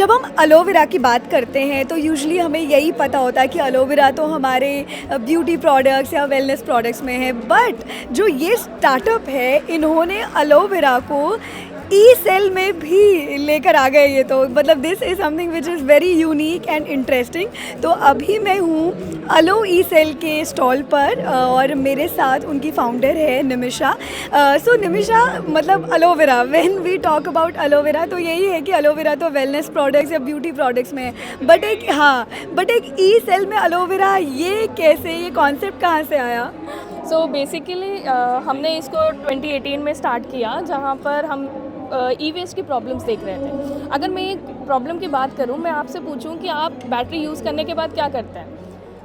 जब हम एलोवेरा की बात करते हैं तो यूजुअली हमें यही पता होता है कि एलोवेरा तो हमारे ब्यूटी प्रोडक्ट्स या वेलनेस प्रोडक्ट्स में है, बट जो ये स्टार्टअप है इन्होंने एलोवेरा को ई सेल में भी लेकर आ गए। ये तो मतलब this is something which is very unique and interesting. तो अभी मैं हूँ अलो ई सेल के स्टॉल पर और मेरे साथ उनकी फाउंडर है निमिषा। सो निमिषा, मतलब aloe vera, when we talk about aloe vera तो यही है कि एलोवेरा तो वेलनेस प्रोडक्ट्स या ब्यूटी प्रोडक्ट्स में है, बट एक ई सेल में एलोवेरा, ये कैसे, ये कॉन्सेप्ट कहाँ से आया? सो बेसिकली हमने इसको 2018 में स्टार्ट किया, जहाँ पर हम ई वेस्ट की प्रॉब्लम्स देख रहे थे। अगर मैं एक प्रॉब्लम की बात करूँ, मैं आपसे पूछूं कि आप बैटरी यूज़ करने के बाद क्या करते हैं?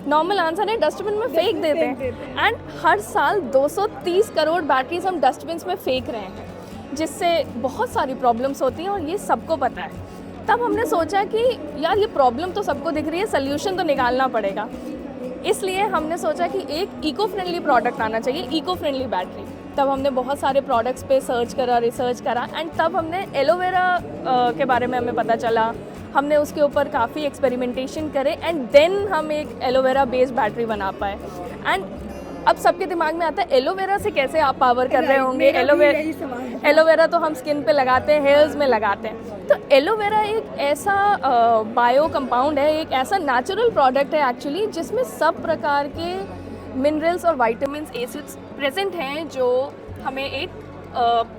नॉर्मल आंसर है डस्टबिन में फेंक देते हैं। एंड हर साल 230 करोड़ बैटरीज हम डस्टबिन में फेंक रहे हैं, जिससे बहुत सारी प्रॉब्लम्स होती हैं और ये सबको पता है। तब हमने सोचा कि यार ये प्रॉब्लम तो सबको दिख रही है, सोल्यूशन तो निकालना पड़ेगा। इसलिए हमने सोचा कि एक इको फ्रेंडली प्रोडक्ट आना चाहिए, इको फ्रेंडली बैटरी। तब हमने बहुत सारे प्रोडक्ट्स पे सर्च करा, रिसर्च करा, एंड तब हमने एलोवेरा के बारे में हमें पता चला। हमने उसके ऊपर काफ़ी एक्सपेरिमेंटेशन करे एंड देन हम एक एलोवेरा बेस्ड बैटरी बना पाए। एंड अब सबके दिमाग में आता है एलोवेरा से कैसे आप पावर कर रहे होंगे। एलोवेरा तो हम स्किन पे लगाते हैं, हेयर्स में लगाते हैं। तो एलोवेरा एक ऐसा बायो कंपाउंड है, एक ऐसा नेचुरल प्रोडक्ट है एक्चुअली, जिसमें सब प्रकार के मिनरल्स और विटामिन्स, एसिड्स प्रेजेंट हैं जो हमें एक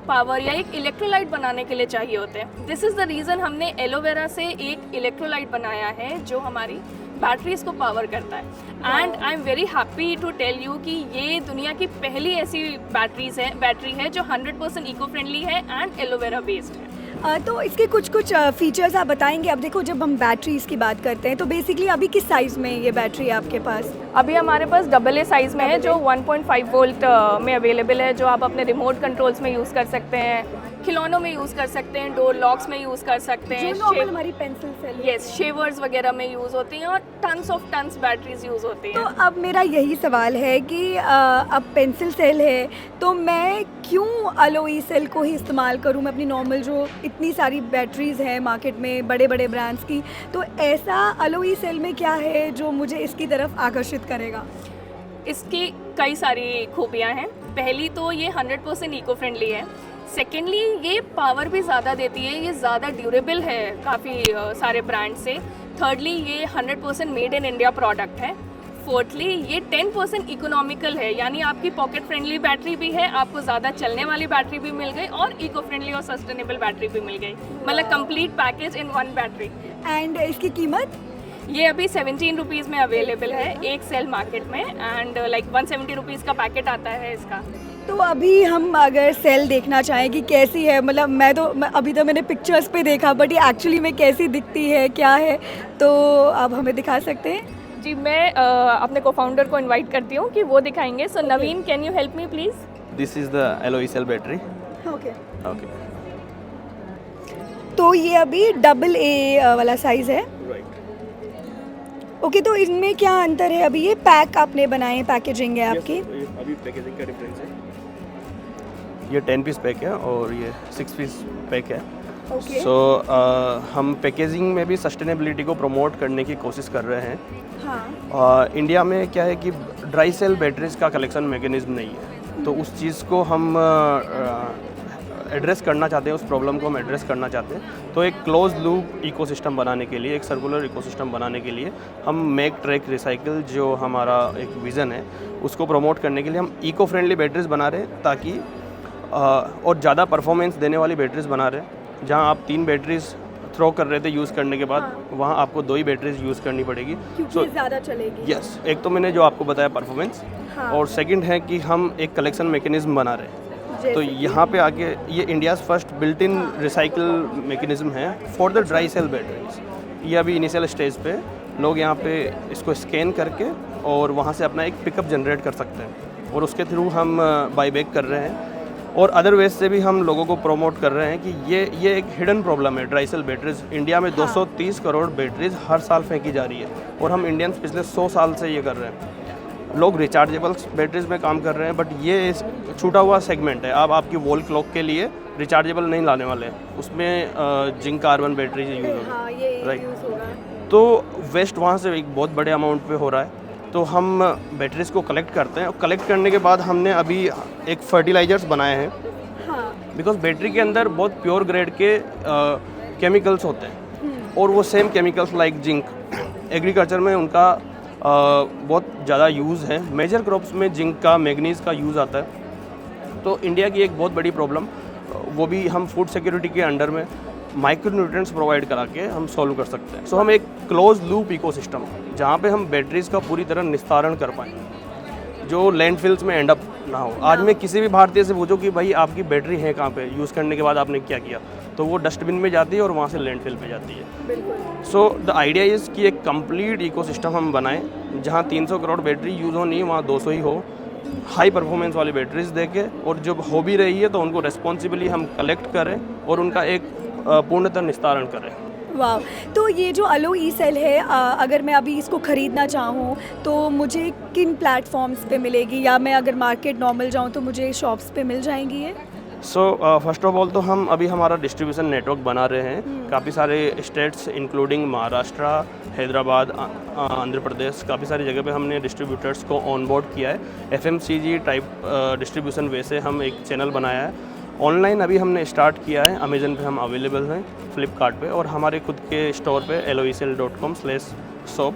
पावर या एक इलेक्ट्रोलाइट बनाने के लिए चाहिए होते हैं। दिस इज़ द रीज़न हमने एलोवेरा से एक इलेक्ट्रोलाइट बनाया है जो हमारी बैटरीज को पावर करता है। And I am very happy to tell you कि ये दुनिया की पहली ऐसी बैटरी है जो 100% इको फ्रेंडली है एंड एलोवेरा बेस्ड है। तो इसके कुछ फीचर्स आप बताएंगे? अब देखो, जब हम बैटरीज की बात करते हैं तो बेसिकली अभी किस साइज़ में ये बैटरी है आपके पास? अभी हमारे पास AA साइज़ में है, जो 1.5 वोल्ट में अवेलेबल है, जो आप अपने रिमोट कंट्रोल्स में यूज़ कर सकते हैं, खिलौनों में यूज़ कर सकते हैं, डोर लॉक्स में यूज़ कर सकते हैं, हमारी पेंसिल सेल, यस, शेवर्स वगैरह में यूज़ होती हैं और टन्स बैटरीज यूज़ होती हैं। तो अब मेरा यही सवाल है कि अब पेंसिल सेल है तो मैं क्यों अलो ई सेल को ही इस्तेमाल करूं? मैं अपनी नॉर्मल, जो इतनी सारी बैटरीज हैं मार्केट में बड़े बड़े ब्रांड्स की, तो ऐसा अलो ई सेल में क्या है जो मुझे इसकी तरफ आकर्षित करेगा? इसकी कई सारी खूबियाँ हैं। पहली तो ये 100% इको फ्रेंडली है। सेकेंडली, ये पावर भी ज़्यादा देती है, ये ज़्यादा ड्यूरेबल है काफ़ी सारे ब्रांड से। थर्डली, ये 100% मेड इन इंडिया प्रोडक्ट है। फोर्थली, ये 10% इकोनॉमिकल है, यानी आपकी पॉकेट फ्रेंडली बैटरी भी है, आपको ज़्यादा चलने वाली बैटरी भी मिल गई और इको फ्रेंडली और सस्टेनेबल बैटरी भी मिल गई, मतलब complete package in one battery. And इसकी कीमत? ये अभी 17 रुपीज़ में अवेलेबल है एक सेल मार्केट में, एंड लाइक 170 रुपीज़ का पैकेट आता है इसका। तो अभी हम अगर सेल देखना चाहें कि कैसी है, मतलब अभी तो मैंने पिक्चर्स पे देखा, बट ये एक्चुअली में कैसी दिखती है, क्या है, तो आप हमें दिखा सकते हैं? जी, मैं अपने को-फाउंडर को इनवाइट करती हूँ कि वो दिखाएंगे। So Naveen, can you help me please? This is the एलो ई सेल बैटरी। ओके। तो ये अभी AA वाला साइज़ है। ओके, तो इनमें क्या अंतर है? अभी ये पैक आपने बनाए, पैकेजिंग है आपकी? अभी पैकेजिंग का डिफरेंस है। ये 10 पीस पैक है और ये 6 पीस पैक है। ओके। सो हम पैकेजिंग में भी सस्टेनेबिलिटी को प्रमोट करने की कोशिश कर रहे हैं। हाँ। इंडिया में क्या है कि ड्राई सेल बैटरीज का कलेक्शन मैकेनिज्म नहीं है, तो उस चीज़ को हम एड्रेस करना चाहते हैं, उस प्रॉब्लम को हम एड्रेस करना चाहते हैं। तो एक क्लोज लूप इकोसिस्टम बनाने के लिए, एक सर्कुलर इकोसिस्टम बनाने के लिए हम मेक ट्रैक रिसाइकिल, जो हमारा एक विज़न है, उसको प्रमोट करने के लिए हम इको फ्रेंडली बैटरीज बना रहे हैं, ताकि और ज़्यादा परफॉर्मेंस देने वाली बैटरीज बना रहे हैं। जहाँ आप 3 बैटरीज थ्रो कर रहे थे यूज़ करने के बाद, वहाँ आपको 2 ही बैटरीज यूज़ करनी पड़ेगी, क्योंकि ज़्यादा चलेगी। यस, एक तो मैंने जो आपको बताया परफॉर्मेंस, और सेकंड है कि हम एक कलेक्शन मैकेनिज्म बना रहे हैं। तो यहाँ पे आके ये India's first built in recycle mechanism है for the dry cell batteries. ये अभी इनिशियल स्टेज पे लोग यहाँ पे इसको स्कैन करके और वहाँ से अपना एक पिकअप जनरेट कर सकते हैं, और उसके थ्रू हम बाई बैक कर रहे हैं। और अदर वेज से भी हम लोगों को प्रोमोट कर रहे हैं कि ये एक हिडन प्रॉब्लम है। ड्राई सेल बैटरीज इंडिया में 230 करोड़ बैटरीज हर साल फेंकी जा रही है, और हम इंडियंस पिछले 100 साल से ये कर रहे हैं। लोग रिचार्जेबल बैटरीज में काम कर रहे हैं, बट ये छूटा हुआ सेगमेंट है। अब आपकी वॉल क्लॉक के लिए रिचार्जेबल नहीं लाने वाले हैं, उसमें जिंक कार्बन बैटरी यूज़ होगी। हाँ, ये Right. यूज़ होगा। तो वेस्ट वहाँ से एक बहुत बड़े अमाउंट पे हो रहा है, तो हम बैटरीज़ को कलेक्ट करते हैं और कलेक्ट करने के बाद हमने अभी एक फर्टिलाइजर्स बनाए हैं, हाँ, बिकॉज बैटरी के अंदर बहुत प्योर ग्रेड के केमिकल्स होते हैं और वो same chemicals like zinc agriculture में उनका बहुत ज़्यादा यूज़ है। मेजर क्रॉप्स में जिंक का मैग्नीज का यूज़ आता है। तो इंडिया की एक बहुत बड़ी प्रॉब्लम वो भी हम फूड सिक्योरिटी के अंडर में माइक्रोन्यूट्रिएंट्स प्रोवाइड करा के हम सॉल्व कर सकते हैं। सो हम एक क्लोज लूप इकोसिस्टम जहाँ पे हम बैटरीज़ का पूरी तरह निस्तारण कर पाएँ, जो लैंडफिल्स में एंड अप ना हो। आज मैं किसी भी भारतीय से पूछूं कि भाई आपकी बैटरी है कहाँ पे, यूज़ करने के बाद आपने क्या किया, तो वो डस्टबिन में जाती है और वहाँ से लैंडफिल पे जाती है। बिल्कुल। सो द आइडिया इज़ कि एक कंप्लीट इकोसिस्टम हम बनाएं जहाँ 300 करोड़ बैटरी यूज़ हो नहीं, वहाँ 200 ही हो, हाई परफॉर्मेंस वाली बैटरीज देके, और जब हो भी रही है तो उनको रेस्पॉन्सिबली हम कलेक्ट करें और उनका एक पूर्णतः निस्तारण करें। वाह, तो ये जो अलो ई सेल है, अगर मैं अभी इसको ख़रीदना चाहूँ तो मुझे किन प्लेटफॉर्म्स पे मिलेगी, या मैं अगर मार्केट नॉर्मल जाऊँ तो मुझे शॉप्स पे मिल जाएंगी ये? सो फर्स्ट ऑफ ऑल तो हम अभी हमारा डिस्ट्रीब्यूशन नेटवर्क बना रहे हैं। काफ़ी सारे स्टेट्स इंक्लूडिंग महाराष्ट्र, हैदराबाद, आंध्र प्रदेश, काफ़ी सारी जगह पे हमने डिस्ट्रीब्यूटर्स को ऑन बोर्ड किया है। FMCG टाइप डिस्ट्रीब्यूशन वे से हम एक चैनल बनाया है। ऑनलाइन अभी हमने स्टार्ट किया है, अमेजन पे हम अवेलेबल हैं, फ्लिपकार्ट पे, और हमारे खुद के स्टोर पे aloecell.com/shop।